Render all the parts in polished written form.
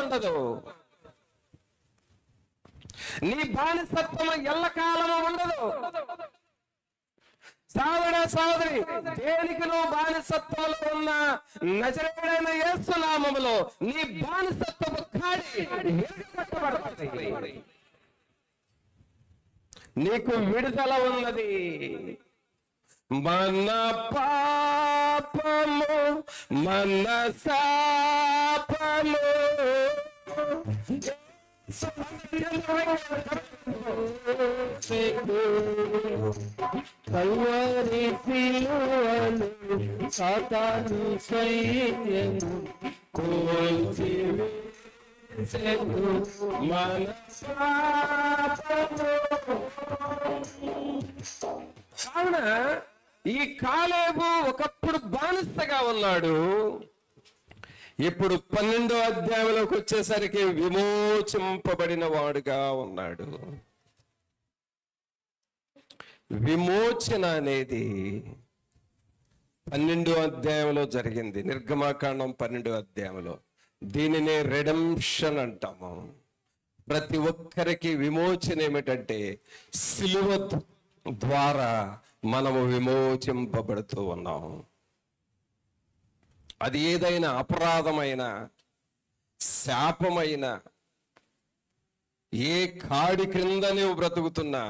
ఉండదు. నీ బానిసత్వం ఎల్లకాలము ఉండదు. సోదరి, దేనికి నువ్వు బానిసత్వంలో ఉన్న నజరేయుడైన యేసు నామములో నీ బానిసత్వపు కాడి విరగొట్టబడుతుంది. నీకు విడుదల ఉన్నది. మన పాపము మన శాపము కల్వరి సిలువను సాతాను సైన్యము కోల్చివేసెను మన శాపము. కావున ఈ కాలేబు ఒకప్పుడు బానిసగా ఉన్నాడు. ఇప్పుడు 12వ అధ్యాయంలోకి వచ్చేసరికి విమోచింపబడిన వాడుగా ఉన్నాడు. విమోచన అనేది 12వ అధ్యాయంలో జరిగింది. నిర్గమాకాండం 12వ అధ్యాయంలో దీనినే రెడెంప్షన్ అంటాము. ప్రతి ఒక్కరికి విమోచన ఏమిటంటే సిలువ ద్వారా మనము విమోచింపబడుతూ ఉన్నాం. అది ఏదైనా అపరాధమైన, శాపమైన, ఏ కాడి క్రింద నువ్వు బ్రతుకుతున్నా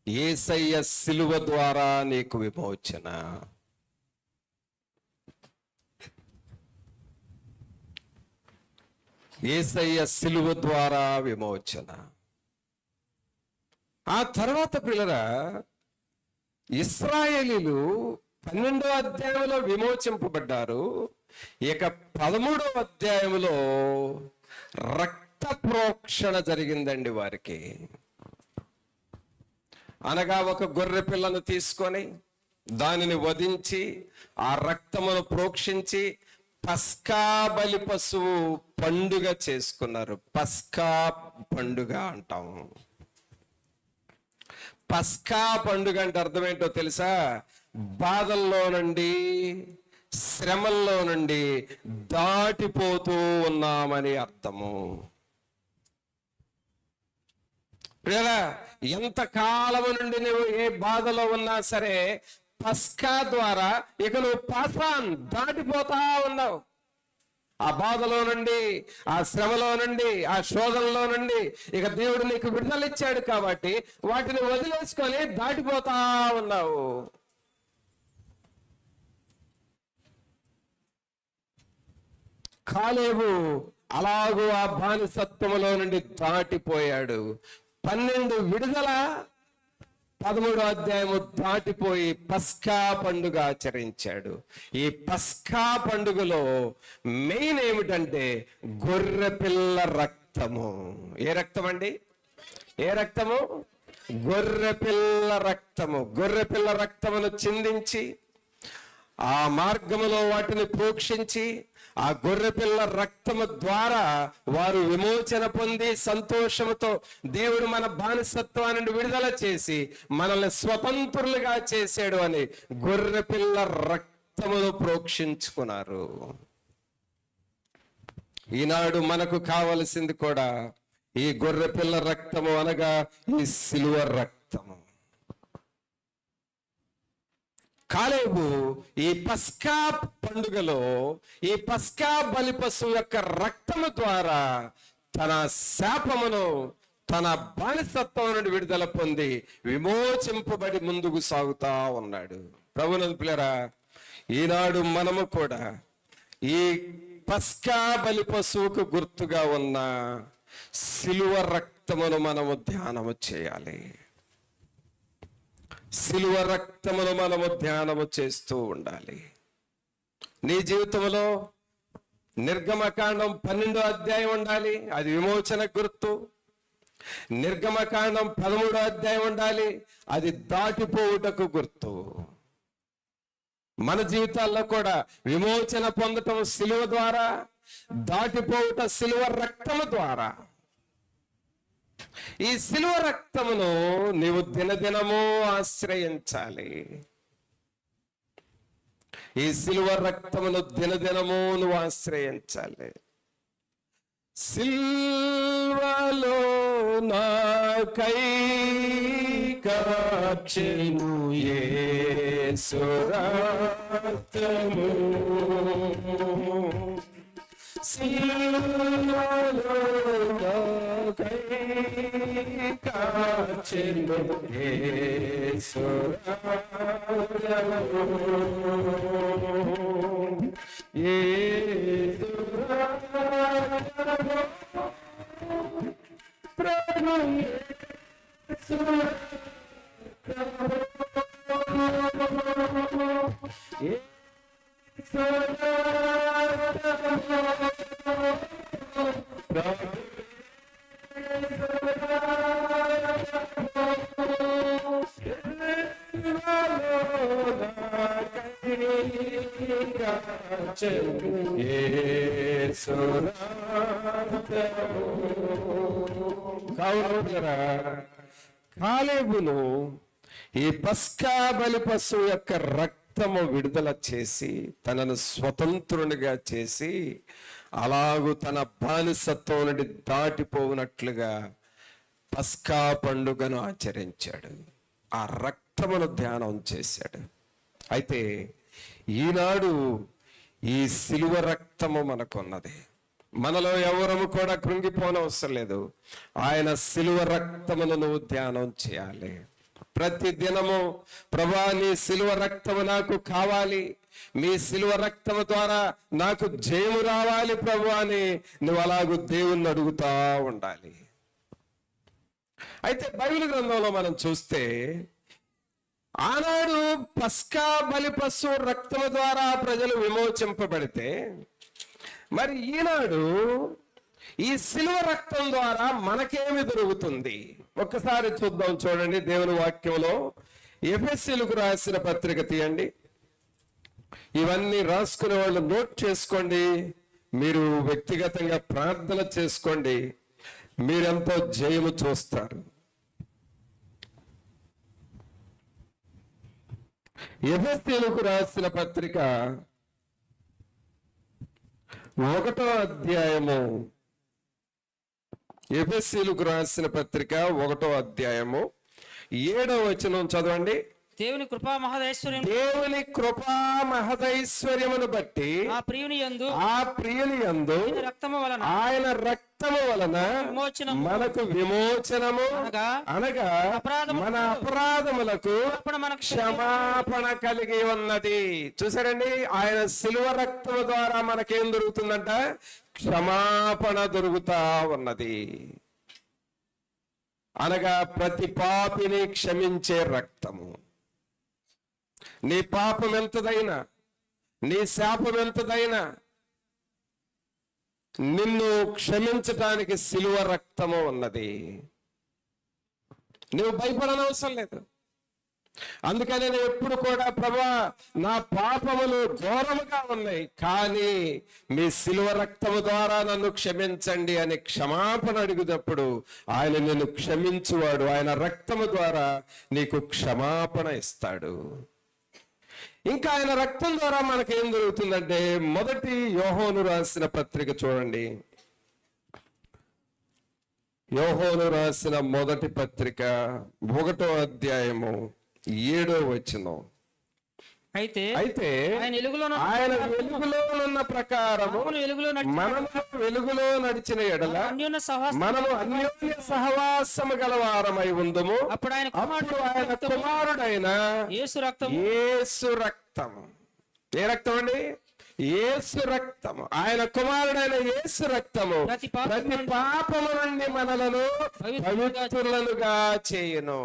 యేసయ్య సిలువ ద్వారా నీకు విమోచన. యేసయ్య సిలువ ద్వారా విమోచన. ఆ తర్వాత పిల్లరా, ఇశ్రాయేలీలు 12వ అధ్యాయంలో విమోచింపబడ్డారు. ఇక 13వ అధ్యాయంలో రక్త ప్రోక్షణ జరిగిందండి వారికి. అనగా ఒక గొర్రె పిల్లను తీసుకొని దానిని వధించి ఆ రక్తమును ప్రోక్షించి పస్కా బలి పశువు పండుగ చేసుకున్నారు. పస్కా పండుగ అంటాము. పస్కా పండుగ అంటే అర్థం ఏంటో తెలుసా? బాధల్లో నుండి, శ్రమల్లో నుండి దాటిపోతూ ఉన్నామని అర్థము. ప్రియరా, ఎంత కాలము నుండి నువ్వు ఏ బాధలో ఉన్నా సరే పస్కా ద్వారా ఇక నువ్వు పాసాన్ దాటిపోతా ఉన్నావు. ఆ బాధలో నుండి, ఆ శ్రమలో నుండి, ఆ శోధనలో నుండి ఇక దేవుడు నీకు విడుదల ఇచ్చాడు కాబట్టి వాటిని వదిలేసుకొని దాటిపోతా ఉన్నావు. కాలేబు అలాగూ ఆ బానిసత్వములో నుండి దాటిపోయాడు. 12 విడుదల, 13వ అధ్యాయము దాటిపోయి పస్కా పండుగ ఆచరించాడు. ఈ పస్కా పండుగలో మెయిన్ ఏమిటంటే గొర్రె పిల్ల రక్తము. ఏ రక్తం అండి? ఏ రక్తము? గొర్రె పిల్ల రక్తము. గొర్రె పిల్ల రక్తమును చిందించి ఆ మార్గములో వాటిని ప్రోక్షించి ఆ గొర్రె పిల్ల రక్తము ద్వారా వారు విమోచన పొంది సంతోషముతో దేవుడు మన బానిసత్వాన్ని నుండి విడుదల చేసి మనల్ని స్వతంత్రులుగా చేశాడు అని గొర్రె పిల్ల రక్తమును ప్రోక్షించుకున్నారు. ఈనాడు మనకు కావలసింది కూడా ఈ గొర్రె పిల్ల రక్తము, అనగా ఈ సిలువ రక్తము. కాలేబు ఈ పస్కా పండుగలో ఈ పస్కా బలి పశువు యొక్క రక్తము ద్వారా తన శాపమును, తన బానిసత్వం నుండి విడుదల పొంది విమోచింపబడి ముందుకు సాగుతా ఉన్నాడు. ప్రభునందు పిల్లరా, ఈనాడు మనము కూడా ఈ పస్కా బలి పశువుకు గుర్తుగా ఉన్న సిలువ రక్తమును మనము ధ్యానము చేయాలి. సిలువ రక్తమును మనము ధ్యానము చేస్తూ ఉండాలి. నీ జీవితంలో నిర్గమకాండం 12వ అధ్యాయం ఉండాలి, అది విమోచన గుర్తు. నిర్గమకాండం 13వ అధ్యాయం ఉండాలి, అది దాటిపోవుటకు గుర్తు. మన జీవితాల్లో కూడా విమోచన పొందటం సిలువ ద్వారా, దాటిపోవుట సిలువ రక్తము ద్వారా. ఈ సిలువ రక్తమును నీవు దినదినము ఆశ్రయించాలి. ఈ సిలువ రక్తమును దినదినము నువ్వు ఆశ్రయించాలి. సిల్వలో నాకై కార్చెను యేసు రక్తము, సిల్వలో నాకై కార్చెను యేసు రక్తము, యేసు రక్తము, ప్రభు యేసు రక్తము, యేసు రక్తము, ప్రభు యేసు కాలేబును ఈ పస్కా బలి పశువు యొక్క రక్తము విడుదల చేసి తనను స్వతంత్రునిగా చేసి అలాగూ తన బానిసత్వం నుండి దాటిపోవునట్లుగా పస్కా పండుగను ఆచరించాడు. ఆ రక్తమును ధ్యానం చేశాడు. అయితే ఈనాడు ఈ సిలువ రక్తము మనకున్నది. మనలో ఎవరము కూడా కృంగిపోనవసరం లేదు. ఆయన సిలువ రక్తమును నువ్వు ధ్యానం చేయాలి. ప్రతి దినము ప్రభా నీ సిలువ రక్తము నాకు కావాలి, మీ సిలువ రక్తము ద్వారా నాకు జయము రావాలి ప్రభు అని నువ్వు అలాగూ దేవుణ్ణి అడుగుతా ఉండాలి. అయితే బైబిల్ గ్రంథంలో మనం చూస్తే ఆనాడు పస్కా బలి పశువు రక్తము ద్వారా ప్రజలు విమోచింపబడితే, మరి ఈనాడు ఈ సిలువ రక్తం ద్వారా మనకేమి దొరుకుతుంది? ఒక్కసారి చూద్దాం. చూడండి దేవుని వాక్యంలో ఎఫెసీయులకు రాసిన పత్రిక తీయండి. ఇవన్నీ రాసుకునే వాళ్ళు నోట్ చేసుకోండి, మీరు వ్యక్తిగతంగా ప్రార్థన చేసుకోండి, మీరెంతో జయము చూస్తారు. ఎఫెసీయులకు రాసిన పత్రిక 1వ అధ్యాయము, ఎఫెసీయులకు రాసిన పత్రిక 1వ అధ్యాయము 7వ వచనం చదవండి. దేవుని కృపా మహదైశ్వర్యం, దేవుని కృపా మహదైశ్వర్యమును బట్టి ఆ ప్రియుని యందు రక్తము వలన ఆయన రక్తము వలన మనకు విమోచనము అనగా మన అపరాధములకు క్షమాపణ కలిగి ఉన్నది. చూసారండి, ఆయన సిలువ రక్తము ద్వారా మనకేం దొరుకుతుందంట? క్షమాపణ దొరుకుతా ఉన్నది. అనగా ప్రతి పాపిని క్షమించే రక్తము. నీ పాపం ఎంతదైనా, నీ శాపం ఎంతదైనా నిన్ను క్షమించటానికి సిలువ రక్తము ఉన్నది. నువ్వు భయపడనవసరం లేదు. అందుకని నేను ఎప్పుడు కూడా ప్రభా నా పాపములు ఘోరముగా ఉన్నాయి, కానీ మీ సిలువ రక్తము ద్వారా నన్ను క్షమించండి అని క్షమాపణ అడిగినప్పుడు ఆయన నిన్ను క్షమించువాడు. ఆయన రక్తము ద్వారా నీకు క్షమాపణ ఇస్తాడు. ఇంకా ఆయన రక్తం ద్వారా మనకేం జరుగుతుందంటే, మొదటి యోహోను రాసిన పత్రిక చూడండి. యోహోను రాసిన మొదటి పత్రిక 1వ అధ్యాయము 7వ వచనం. అయితే ఆయన వెలుగులోనున్న ప్రకారము మనము వెలుగులో నడిచిన ఎడల మనము అన్యోన్య సహవాసము గలవారమై ఉందుము. అప్పుడు ఆయన కుమారుడైన యేసు రక్తము. ఏ రక్తం అండి? యేసు రక్తము. ఆయన కుమారుడైన యేసు రక్తము ప్రతి పాపము నుండి మనలను పవిత్రులుగా చేయును.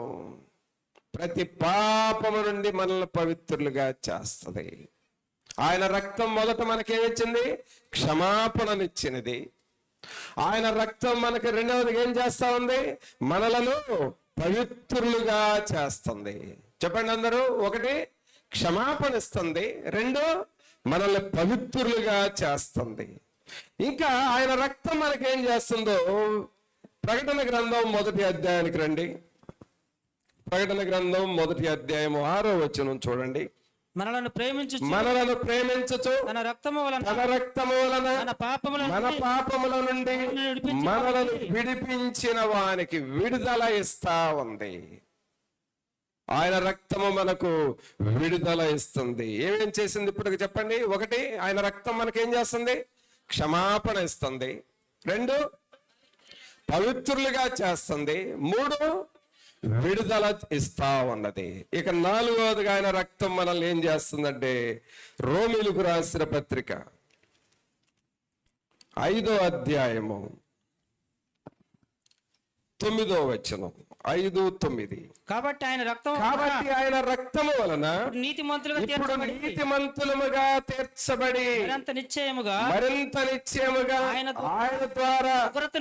ప్రతి పాపము నుండి మనల్ని పవిత్రులుగా చేస్తుంది. ఆయన రక్తం మొదట మనకేమిచ్చింది? క్షమాపణనిచ్చినది. ఆయన రక్తం మనకి రెండవది ఏం చేస్తా ఉంది? మనలను పవిత్రులుగా చేస్తుంది. చెప్పండి అందరూ. ఒకటి క్షమాపణ ఇస్తుంది, రెండు మనల్ని పవిత్రులుగా చేస్తుంది. ఇంకా ఆయన రక్తం మనకేం చేస్తుందో ప్రకటన గ్రంథం 1వ అధ్యాయానికి రండి. ప్రకటన గ్రంథం 1వ అధ్యాయం 6వ వచనం చూడండి. మనలను ప్రేమించుచు తన రక్తము వలన మన పాపముల నుండి మనలను విడిపించిన వానికి విడుదల ఇస్తా ఉంది. ఆయన రక్తము మనకు విడుదల ఇస్తుంది. ఏమేం చేసింది ఇప్పుడు చెప్పండి? ఒకటి, ఆయన రక్తం మనకేం చేస్తుంది? క్షమాపణ ఇస్తుంది. 2, పవిత్రులుగా చేస్తుంది. 3, విడుదల ఇస్తా ఉన్నది. ఇక 4వదిగా ఆయన రక్తం మనల్ని ఏం చేస్తుందంటే, రోమీయులకు రాసిన పత్రిక 5వ అధ్యాయము 9వ వచనం, 5:9. కాబట్టి ఆయన రక్తము వలన నీతిమంతులుగా తీర్చబడి మరింత నిశ్చయముగా ఆయన ద్వారా ఉగ్రత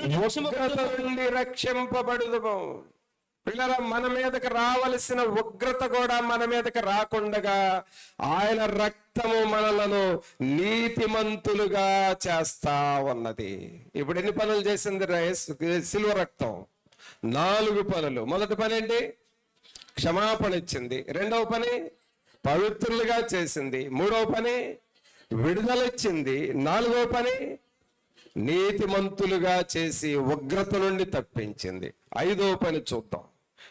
నుండి రక్షింపబడుదుము. పిల్లల, మన మీదకి రావలసిన ఉగ్రత కూడా మన మీదకి రాకుండా ఆయన రక్తము మనలను నీతిమంతులుగా చేస్తా ఉన్నది. ఇప్పుడు ఎన్ని పనులు చేసింది సిలువ రక్తం? 4 పనులు. మొదటి పని ఏంటి? క్షమాపణ ఇచ్చింది. 2వ పని పవిత్రులుగా చేసింది. 3వ పని విడుదల ఇచ్చింది. 4వ పని నీతిమంతులుగా చేసి ఉగ్రత నుండి తప్పించింది. 5వ పని చూద్దాం.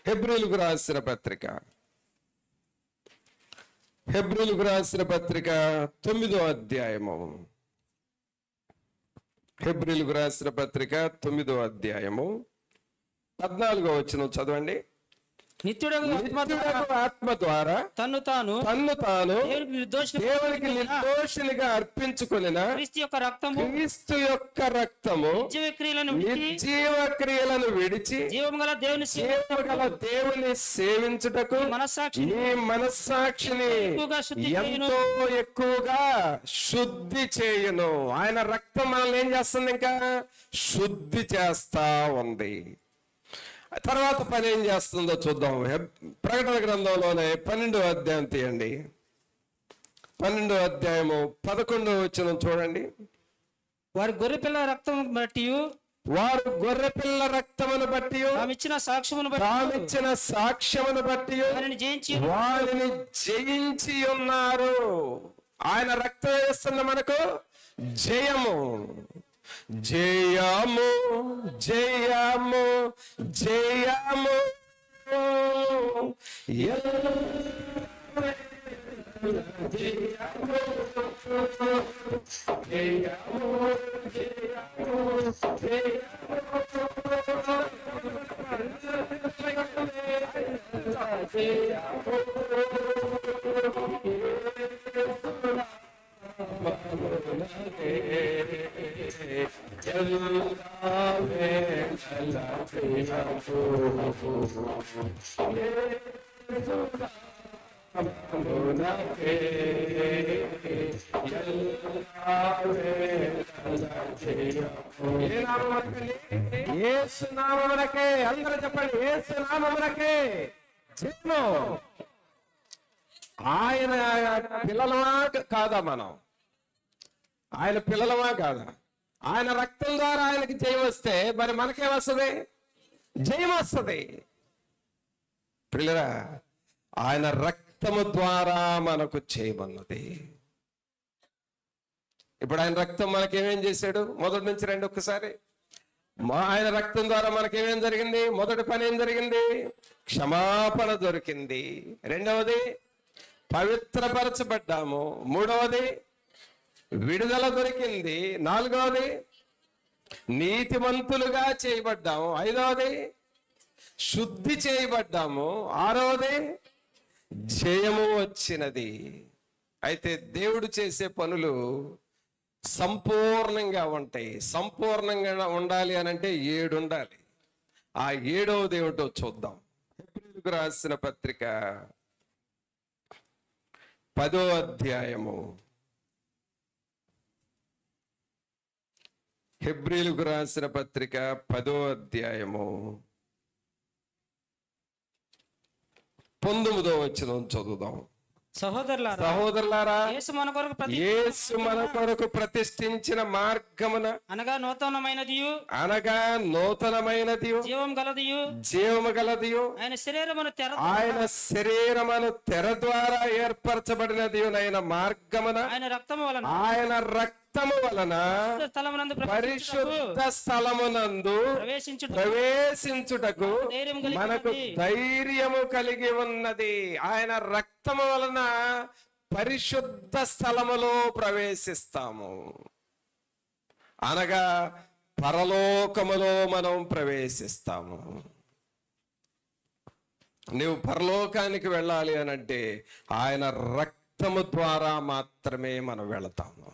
హెబ్రీయులకు రాసిన పత్రిక 9వ అధ్యాయము. హెబ్రీయులకు రాసిన పత్రిక 9వ అధ్యాయము 14వ వచనం చదవండి. నిత్యుడగు ఆత్మ ద్వారా తన్ను తాను దేవునికి నిర్దోషినిగా అర్పించుకొనిన క్రీస్తు యొక్క రక్తము నిర్జీవ క్రియలను విడిచి జీవముగల దేవుని సేవించుటకు మీ మనస్సాక్షిని ఎంతో ఎక్కువగా శుద్ధి చేయును. ఆయన రక్తం మనల్ని ఏం చేస్తుంది? ఇంకా శుద్ధి చేస్తా ఉంది. తర్వాత పని ఏం చేస్తుందో చూద్దాం. ప్రకటన గ్రంథంలోనే 12వ అధ్యాయం తీయండి. 12వ అధ్యాయము 11వ వచనం చూడండి. వారి గొర్రెపిల్ల రక్తమును బట్టి ఇచ్చిన సాక్ష్యమును బట్టి వారిని జయించి ఉన్నారు. ఆయన రక్తం వేస్తున్న మనకు జయము. జయము జయము జయము యేసు నామమునకే. అందరూ చెప్పండి, యేసు నామమునకే జయము. ఆయన పిల్లలమా కాదా? మనం ఆయన పిల్లలమా కాదా? ఆయన రక్తం ద్వారా ఆయనకి జయం వస్తే మరి మనకే వస్తుంది? జయం వస్తుంది. పిల్లరా, ఆయన రక్తము ద్వారా మనకు చేయమన్నది. ఇప్పుడు ఆయన రక్తం మనకేమేం చేశాడు? మొదటి నుంచి రండి ఒక్కసారి. ఆయన రక్తం ద్వారా మనకేమేం జరిగింది? మొదటి పని ఏం జరిగింది? క్షమాపణ దొరికింది. 2వది పవిత్రపరచబడ్డాము. 3వది విడుదల దొరికింది. 4వది నీతిమంతులుగా చేయబడ్డాము. 5వది శుద్ధి చేయబడ్డాము. 6వది జయము వచ్చినది. అయితే దేవుడు చేసే పనులు సంపూర్ణంగా ఉంటాయి. సంపూర్ణంగా ఉండాలి అని అంటే 7 ఉండాలి. ఆ 7వది ఏమిటో చూద్దాం. హెబ్రీయులకు రాసిన పత్రిక 10వ అధ్యాయము. హెబ్రీయులకు రాసిన పత్రిక 10వ అధ్యాయము 19వ వచనం చదువుదాం. సహోదరులారా, యేసు మన కొరకు యేసు మన కొరకు ప్రతిష్ఠించిన మార్గమున అనగా నూతనమైనదియు జీవము గలదియు ఆయన శరీరమును తెర ద్వారా ఏర్పరచబడినదియునైన మార్గమున ఆయన రక్తము వలన పరిశుద్ధ స్థలమునందు ప్రవేశించుటకు మనకు ధైర్యము కలిగి ఉన్నది. ఆయన రక్తము వలన పరిశుద్ధ స్థలములో ప్రవేశిస్తాము, అనగా పరలోకములో మనం ప్రవేశిస్తాము. నువ్వు పరలోకానికి వెళ్ళాలి అనంటే ఆయన రక్తము ద్వారా మాత్రమే మనం వెళతాము.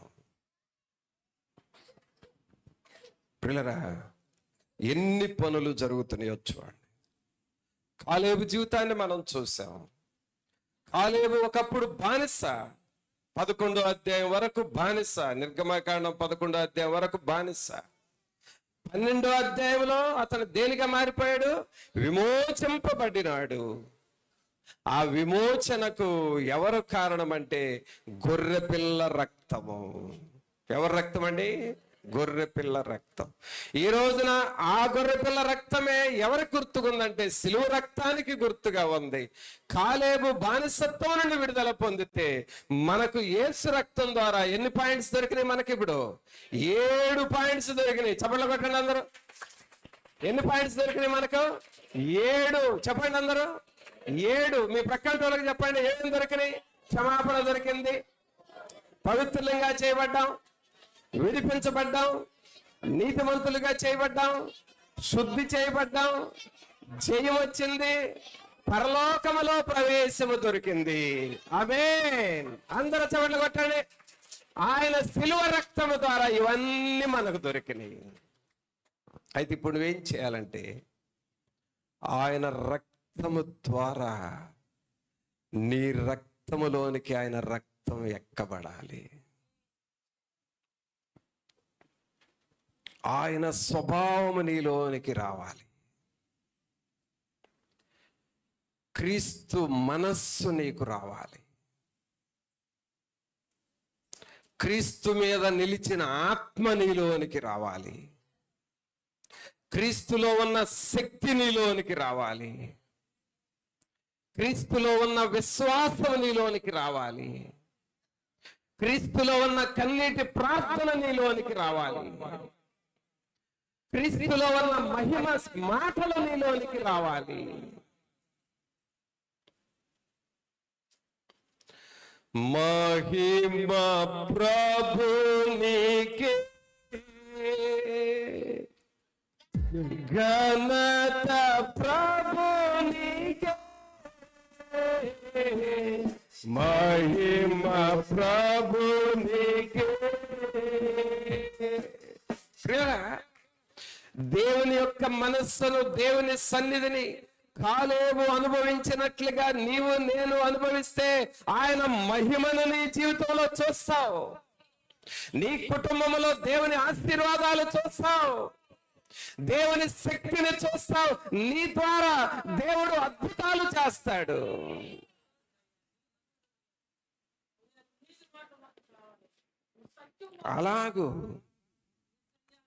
పిల్లరా, ఎన్ని పనులు జరుగుతున్నాయో చూడండి. కాలేబు జీవితాన్ని మనం చూసాం. కాలేబు ఒకప్పుడు బానిస, 11వ అధ్యాయం వరకు బానిస. నిర్గమకాండం 11వ అధ్యాయం వరకు బానిస. 12వ అధ్యాయంలో అతను దేనిగా మారిపోయాడు? విమోచింపబడినాడు. ఆ విమోచనకు ఎవరు కారణమంటే గొర్రెపిల్ల రక్తము. ఎవరి రక్తం అండి? గొర్రెపిల్ల రక్తం. ఈ రోజున ఆ గొర్రెపిల్ల రక్తమే ఎవరికి గుర్తుకుందంటే సిలువ రక్తానికి గుర్తుగా ఉంది. కాలేబు బానిసత్వం నుండి విడుదల పొందితే మనకు యేసు రక్తం ద్వారా ఎన్ని పాయింట్స్ దొరికినాయి? మనకి ఇప్పుడు 7 పాయింట్స్ దొరికినాయి. చెప్పండి కొట్టండి అందరూ. ఎన్ని పాయింట్స్ దొరికినాయి మనకు? 7. చెప్పండి అందరూ. 7. మీ ప్రక్కన వాళ్ళకి చెప్పండి. ఏం దొరికినాయి? క్షమాపణ దొరికింది, పవిత్రులంగా చేయబడ్డాం, విడిపించబడ్డాం, నీతిమంతులుగా చేయబడ్డాం, శుద్ధి చేయబడ్డాం, జయం వచ్చింది, పరలోకములో ప్రవేశము దొరికింది. ఆమేన్. అందరూ చవట్లు కొట్టండి. ఆయన శిలువ రక్తము ద్వారా ఇవన్నీ మనకు దొరికినాయి. అయితే ఇప్పుడు నువ్వేం చేయాలంటే ఆయన రక్తము ద్వారా నీ రక్తములోనికి ఆయన రక్తం ఎక్కబడాలి. ఆయన స్వభావము నీలోనికి రావాలి. క్రీస్తు మనస్సు నీకు రావాలి. క్రీస్తు మీద నిలిచిన ఆత్మ నీలోనికి రావాలి. క్రీస్తులో ఉన్న శక్తి నీలోనికి రావాలి. క్రీస్తులో ఉన్న విశ్వాసం నీలోనికి రావాలి. క్రీస్తులో ఉన్న కన్నీటి ప్రార్థన నీలోనికి రావాలి. క్రీస్తులో ఉన్న మహిమ మాటలు నీలోనికి రావాలి. మహిమ ప్రభునికే, ఘనత ప్రభునికే, మహిమ ప్రభునికే. దేవుని యొక్క మనస్సును, దేవుని సన్నిధిని కాలేబు అనుభవించినట్లుగా నీవు నేను అనుభవిస్తే ఆయన మహిమను నీ జీవితంలో చూస్తావు. నీ కుటుంబంలో దేవుని ఆశీర్వాదాలు చూస్తావు, దేవుని శక్తిని చూస్తావు. నీ ద్వారా దేవుడు అద్భుతాలు చేస్తాడు. అలాగూ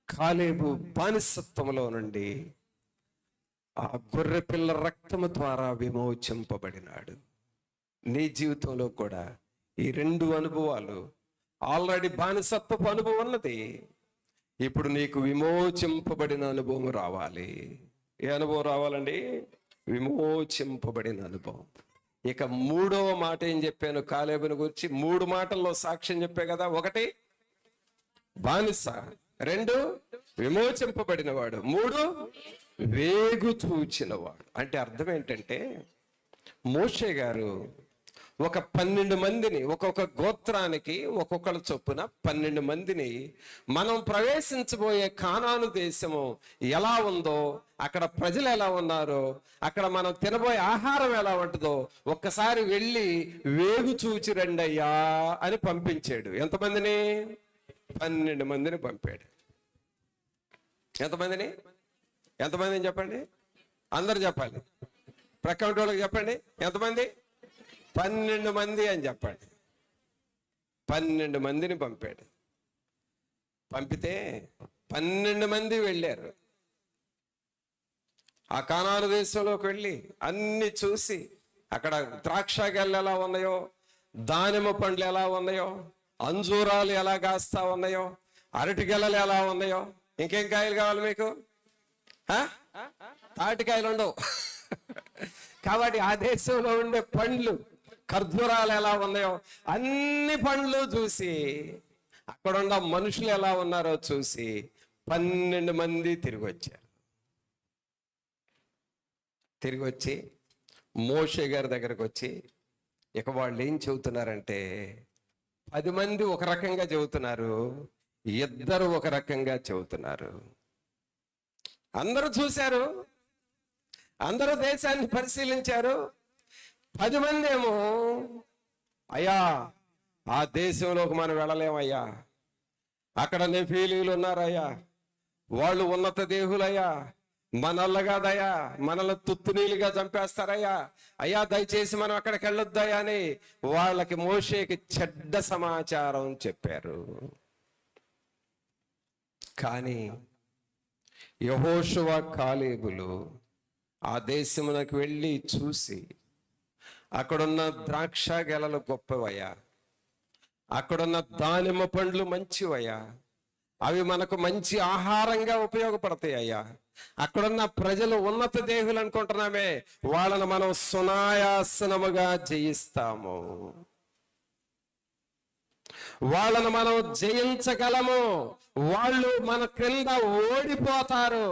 కాలేబు బానిసత్వంలో నుండి ఆ గొర్రెపిల్ల రక్తము ద్వారా విమోచింపబడినాడు. నీ జీవితంలో కూడా ఈ 2 అనుభవాలు, ఆల్రెడీ బానిసత్వపు అనుభవం ఉన్నది, ఇప్పుడు నీకు విమోచింపబడిన అనుభవం రావాలి. ఏ అనుభవం రావాలండి? విమోచింపబడిన అనుభవం. ఇక 3వ మాట ఏం చెప్పాను కాలేబుని గురించి? 3 మాటల్లో సాక్ష్యం చెప్పే కదా. 1 బానిస, 2 విమోచింపబడినవాడు, 3 వేగు చూచినవాడు. అంటే అర్థం ఏంటంటే మోషే గారు ఒక 12 మందిని, ఒక్కొక్క గోత్రానికి ఒక్కొక్కరు చొప్పున 12 మందిని మనం ప్రవేశించబోయే కానాను దేశము ఎలా ఉందో, అక్కడ ప్రజలు ఎలా ఉన్నారో, అక్కడ మనం తినబోయే ఆహారం ఎలా ఉంటుందో ఒక్కసారి వెళ్ళి వేగు చూచి రండయ్యా అని పంపించాడు. ఎంతమందిని? 12 మందిని పంపాడు. ఎంతమందిని చెప్పండి. అందరు చెప్పాలి. ప్రక్క వాళ్ళకి చెప్పండి. ఎంతమంది? 12 మంది అని చెప్పండి. 12 మందిని పంపాడు. పంపితే 12 మంది వెళ్ళారు. ఆ కానాను దేశంలోకి వెళ్ళి అన్ని చూసి, అక్కడ ద్రాక్ష గెలలు ఎలా ఉన్నాయో, దానిమ్మ పండ్లు ఎలా ఉన్నాయో, అంజూరాలు ఎలా కాస్తా ఉన్నాయో, అరటి గెలలు ఎలా ఉన్నాయో, ఇంకేం కాయలు కావాలి మీకు? తాటికాయలు ఉండవు. కాబట్టి ఆ దేశంలో ఉండే పండ్లు, ఖర్జూరాలు ఎలా ఉన్నాయో అన్ని పండ్లు చూసి, అక్కడున్న మనుషులు ఎలా ఉన్నారో చూసి 12 మంది తిరిగి వచ్చారు. తిరిగి వచ్చి మోషే గారి దగ్గరకు వచ్చి, ఇక వాళ్ళు ఏం చెబుతున్నారంటే, 10 మంది ఒక రకంగా చెబుతున్నారు, 2 ఒక రకంగా చెబుతున్నారు. అందరూ చూశారు, అందరూ దేశాన్ని పరిశీలించారు. 10 మంది ఏమో, అయ్యా ఆ దేశంలోకి మనం వెళ్ళలేమయ్యా, అక్కడ నెఫీలీలు ఉన్నారయ్యా, వాళ్ళు ఉన్నత దేహులయ్యా, మనల్ని కాదయ్యా, మనల్ని తుత్తునీలుగా చంపేస్తారయ్యా, అయ్యా దయచేసి మనం అక్కడికి వెళ్ళొద్దయ్యా అని వాళ్ళకి మోషేకి చెడ్డ సమాచారం చెప్పారు. కానీ యెహోషువ, కాలేబులు ఆ దేశమునకు వెళ్ళి చూసి, అక్కడున్న ద్రాక్ష గెలలు గొప్పవయ్యా, అక్కడున్న దానిమ్మ పండ్లు మంచివయ్యా, అవి మనకు మంచి ఆహారంగా ఉపయోగపడతాయి అయ్యా, అక్కడున్న ప్రజలు ఉన్నత దేహులు అనుకుంటున్నామే, వాళ్ళను మనం సునాయాసనముగా జయిస్తాము, వాళ్ళను మనం జయించగలము, వాళ్ళు మన క్రింద ఓడిపోతారు.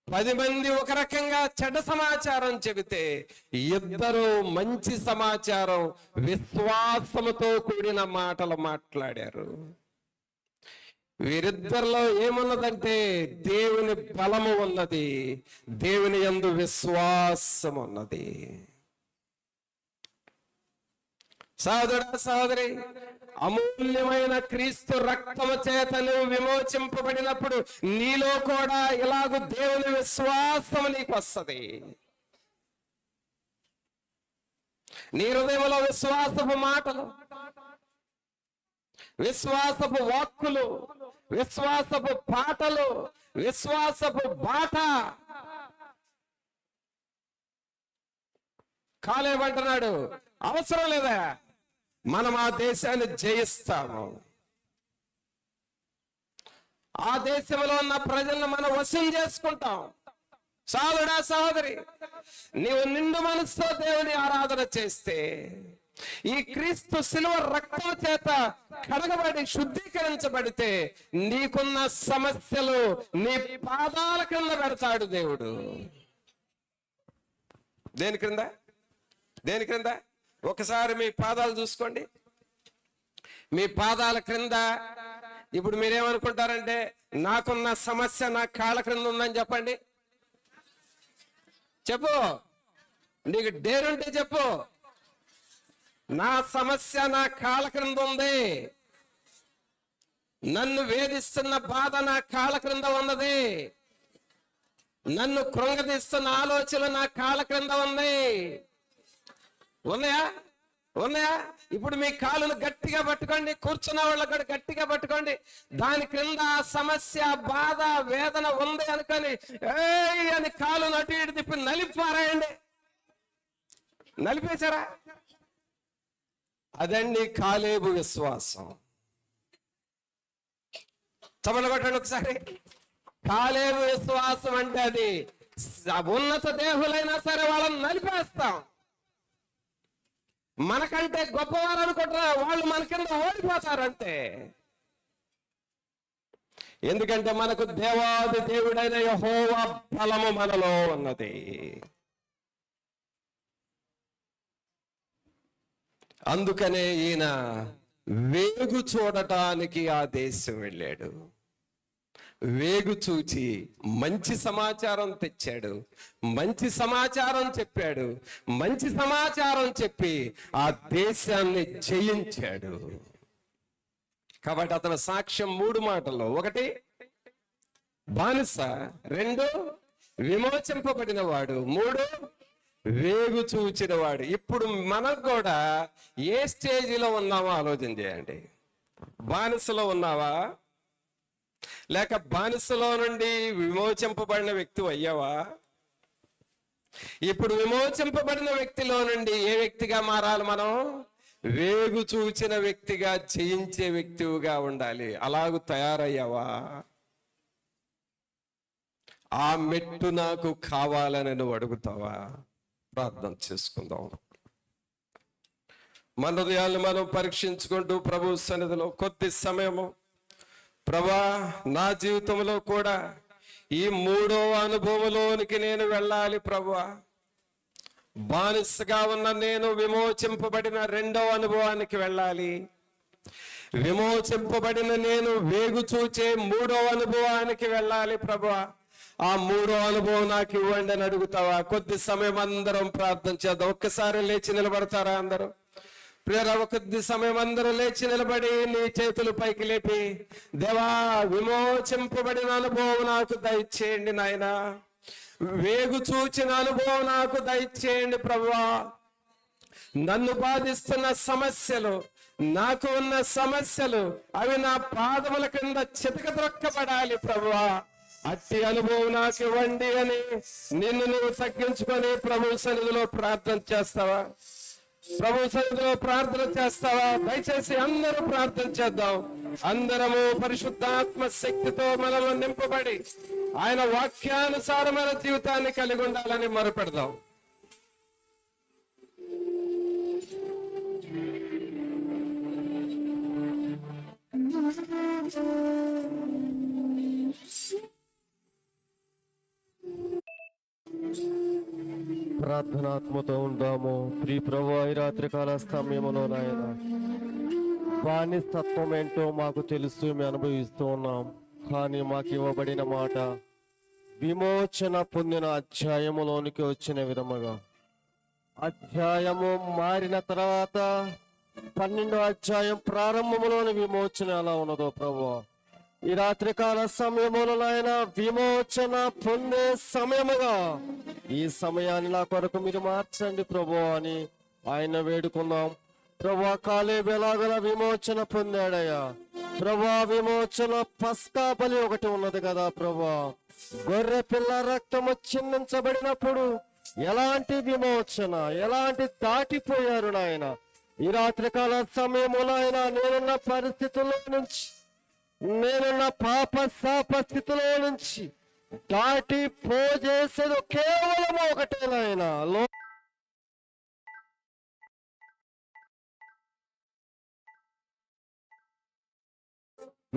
పది మంది ఒక రకంగా చెడ్డ సమాచారం చెబితే, 2 మంచి సమాచారం, విశ్వాసముతో కూడిన మాటలు మాట్లాడారు. వీరిద్దరిలో ఏమున్నదంటే దేవుని బలము ఉన్నది, దేవుని యందు విశ్వాసం ఉన్నది. సహోదరా, సహోదరి, అమూల్యమైన క్రీస్తు రక్తము చేత నువ్వు విమోచింపబడినప్పుడు నీలో కూడా ఇలాగ దేవుని విశ్వాసం నీకు వస్తుంది. నీ హృదయంలో విశ్వాసపు మాటలు, విశ్వాసపు వాక్కులు, విశ్వాసపు పాటలు, విశ్వాసపు బాట. కాలేమంటున్నాడు, అవసరం లేదా, మనం ఆ దేశాన్ని జయిస్తాము, ఆ దేశంలో ఉన్న ప్రజలను మనం వశం చేసుకుంటాం. సహోదరా, సహోదరి, నీవు నిండు మనసుతో దేవుని ఆరాధన చేస్తే, ఈ క్రీస్తు శిలువ రక్తం చేత కడగబడి శుద్ధీకరించబడితే, నీకున్న సమస్యలు నీ పాదాల కింద పెడతాడు దేవుడు. దేని క్రింద? దేని క్రింద? ఒకసారి మీ పాదాలు చూసుకోండి. మీ పాదాల క్రింద ఇప్పుడు మీరేమనుకుంటారంటే, నాకున్న సమస్య నా కాళ్ళ క్రింద ఉందని చెప్పండి. చెప్పు, నీకు డేరుంటే చెప్పు, నా సమస్య నా కాళ్ళ క్రింద ఉంది, నన్ను వేధిస్తున్న బాధ నా కాళ్ళ క్రింద ఉన్నది, నన్ను కృంగదీస్తున్న ఆలోచన నా కాళ్ళ క్రింద ఉంది. ఉన్నాయా? ఉన్నాయా? ఇప్పుడు మీ కాళ్ళను గట్టిగా పట్టుకోండి, కూర్చున్న వాళ్ళకు కూడా గట్టిగా పట్టుకోండి. దాని క్రింద సమస్య, బాధ, వేదన ఉంది అనుకొని ఏయ్ అని కాళ్ళను అటు ఇటు తిప్పి నలిపారాయండి. నలిపేశారా? అదండి కాలేబు విశ్వాసం. చమలు కొట్టండి ఒకసారి. కాలేబు విశ్వాసం అంటే అది ఉన్నత దేహులైనా సరే వాళ్ళని నలిపేస్తాం. మనకంటే గొప్పవారు అనుకుంటారా, వాళ్ళు మన కింద ఓడిపోతారంటే. ఎందుకంటే మనకు దేవాది దేవుడైన యెహోవా బలము మనలో ఉన్నది. అందుకనే ఈయన వేగు చూడటానికి ఆ దేశం వెళ్ళాడు. వేగు చూచి మంచి సమాచారం తెచ్చాడు, మంచి సమాచారం చెప్పాడు, మంచి సమాచారం చెప్పి ఆ దేశాన్ని జయించాడు. కాబట్టి అతని సాక్ష్యం 3 మాటల్లో: 1 బానిస, 2 విమోచింపబడిన వాడు. 3, వేగు చూచిన వాడు. ఇప్పుడు మనకు కూడా ఏ స్టేజిలో ఉన్నామో ఆలోచన చేయండి. బానిసలో ఉన్నావా, లేక బానిసలో నుండి విమోచింపబడిన వ్యక్తి అయ్యావా? ఇప్పుడు విమోచింపబడిన వ్యక్తిలో నుండి ఏ వ్యక్తిగా మారాలి మనం? వేగు చూచిన వ్యక్తిగా, జయించే వ్యక్తిగా ఉండాలి. అలాగూ తయారయ్యావా? ఆ మెట్టు నాకు కావాలని నువ్వు అడుగుతావా? ప్రార్థన చేసుకుందాం. మన హృదయాలను మనం పరీక్షించుకుంటూ ప్రభు సన్నిధిలో కొద్ది సమయము, ప్రభా నా జీవితంలో కూడా ఈ 3వ అనుభవంలోనికి నేను వెళ్ళాలి ప్రభువా. బానిసగా ఉన్న నేను విమోచింపబడిన 2వ అనుభవానికి వెళ్ళాలి. విమోచింపబడిన నేను వేగు చూచే 3వ అనుభవానికి వెళ్ళాలి ప్రభువా. ఆ 3వ అనుభవం నాకు ఇవ్వండి అని అడుగుతావా? కొద్ది సమయం అందరం ప్రార్థన చేద్దాం. ఒక్కసారి లేచి నిలబడతారా అందరూ? ప్రియరా, కొద్ది సమయం అందరూ లేచి నిలబడి నీ చేతులు పైకి లేపి, దేవా విమోచింపబడిన అనుభవం నాకు దయచేయండి నాయనా. వేగు చూచిన అనుభవం నాకు దయచేయండి ప్రభువా. నన్ను బాధిస్తున్న సమస్యలు, నాకు ఉన్న సమస్యలు, అవి నా పాదముల కింద చితకద్రొక్కబడాలి ప్రభువా. అట్టి అనుభవం నాకు ఇవ్వండి అని నిన్ను నువ్వు తగ్గించుకొని ప్రభు సన్నిధిలో ప్రార్థన చేస్తావా? ప్రభు సన్నిధిలో ప్రార్థన చేస్తావా? దయచేసి అందరూ ప్రార్థన చేద్దాం. అందరము పరిశుద్ధాత్మ శక్తితో మనలో నింపబడి ఆయన వాక్యానుసారమైన జీవితాన్ని కలిగి ఉండాలని మొరపెడదాం. ప్రార్థనాత్మతో ఉందాము. ప్రియ ప్రభువా, ఈ రాత్రికాల సమయంలో నాయన బానిసత్వం ఏంటో మాకు తెలుసు, మేము అనుభవిస్తూ ఉన్నాం. కానీ మాకు ఇవ్వబడిన మాట విమోచన పొందిన అధ్యాయములోనికి వచ్చిన విధముగా, అధ్యాయము మారిన తర్వాత 12వ అధ్యాయం ప్రారంభంలోని విమోచన ఎలా ఉన్నదో ప్రభువా, ఈ రాత్రికాల సమయములో నాయన విమోచన పొందే సమయముగా ఈ సమయాన్ని నా కొరకు మీరు మార్చండి ప్రభువా అని ఆయన వేడుకుందాం. ప్రభువా, కాలేబు ఎలాగల విమోచన పొందాడయ్యా ప్రభువా. విమోచన పస్కా బలి ఒకటి ఉన్నది కదా ప్రభువా. గొర్రె పిల్ల రక్తము చిందించబడినప్పుడు ఎలాంటి విమోచన, ఎలాంటి దాటిపోయారు నాయన. ఈ రాత్రికాల సమయములో ఆయన నేనున్న పరిస్థితుల్లో నుంచి, నేనున్న పాప శాప స్థితిలో నుంచి దాటి పోజేసేది కేవలం ఒకటే నాయన.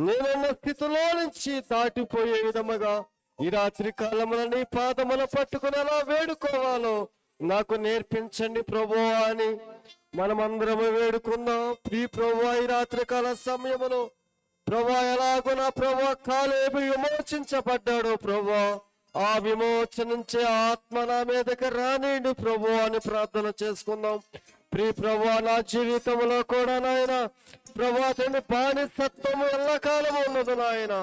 నేనున్న స్థితిలో నుంచి దాటిపోయే విధముగా ఈ రాత్రి కాలంలో నీ పాదములు పట్టుకుని ఎలా వేడుకోవాలో నాకు నేర్పించండి ప్రభువా అని మనమందరము వేడుకుందాం. ప్రియ ప్రభువా, ఈ రాత్రి కాల సమయములో ప్రభువా ఎలాగో నా ప్రభువా కాలేబు విమోచించబడ్డాడు ప్రభువా. ఆ విమోచనించే ఆత్మ నా మీదకి రానిండు ప్రభువా అని ప్రార్థన చేసుకుందాం. ప్రియ ప్రభువా, నా జీవితంలో కూడా నాయన ప్రభువా తండ్రి బానిసత్వము ఎల్లకాలం ఉన్నది నాయన.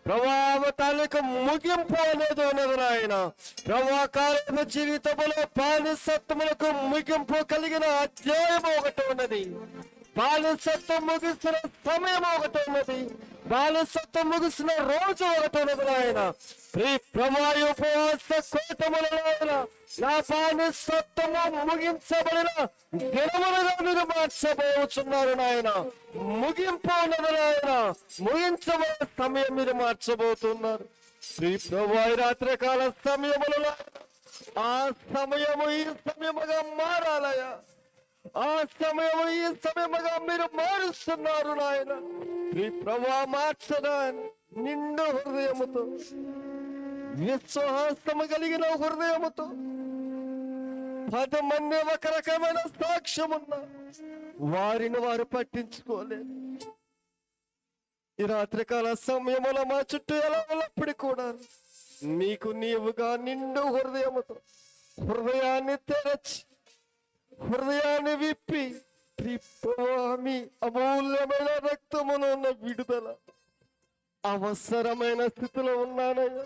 ప్రభావతానికి ముగింపు అనేది ఉన్నది నాయన. ప్రభా, కాలేబు జీవితంలో బానిసత్వములకు ముగింపు కలిగిన అధ్యాయం ఒకటి ఉన్నది. బానిసత్వం ముగిసిన సమయం ఒకటి ఉన్నది. బానిసత్వం ముగిసిన రోజు ఒకటి ఉన్నది నాయన. ప్రభా, ఉపవాస కోటములలో నా బానిసత్వము ముగించబడిన దినములుగా మీరు మార్చబోతున్నారు నాయన. ముగింపు ఉన్నది నాయన. ముగించబడిన సమయం మీరు మార్చబోతున్నారు. ప్రభా, ఈ రాత్రికాల సమయములలో ఆ సమయము ఈ సమయముగా మారాలయ్యా. ఆ సమయం ఈ సమయముగా మీరు మారుస్తున్నారు నాయన. ప్రభా, మార్చదా నిండు హృదయముతో, విశ్వాసము కలిగిన హృదయముతో 10 మంది ఒక రకమైన సాక్ష్యం ఉన్నా వారిని వారు పట్టించుకోలేదు. ఈ రాత్రికాల సమయములో మా చుట్టూ ఎలా ఉన్నప్పుడు కూడా నీకు నీవుగా నిండు హృదయముతో హృదయాన్ని తెరచి, హృదయాన్ని విప్పి మీ అమూల్యమైన రక్తములో ఉన్న విడుదల అవసరమైన స్థితిలో ఉన్నానయ్యా.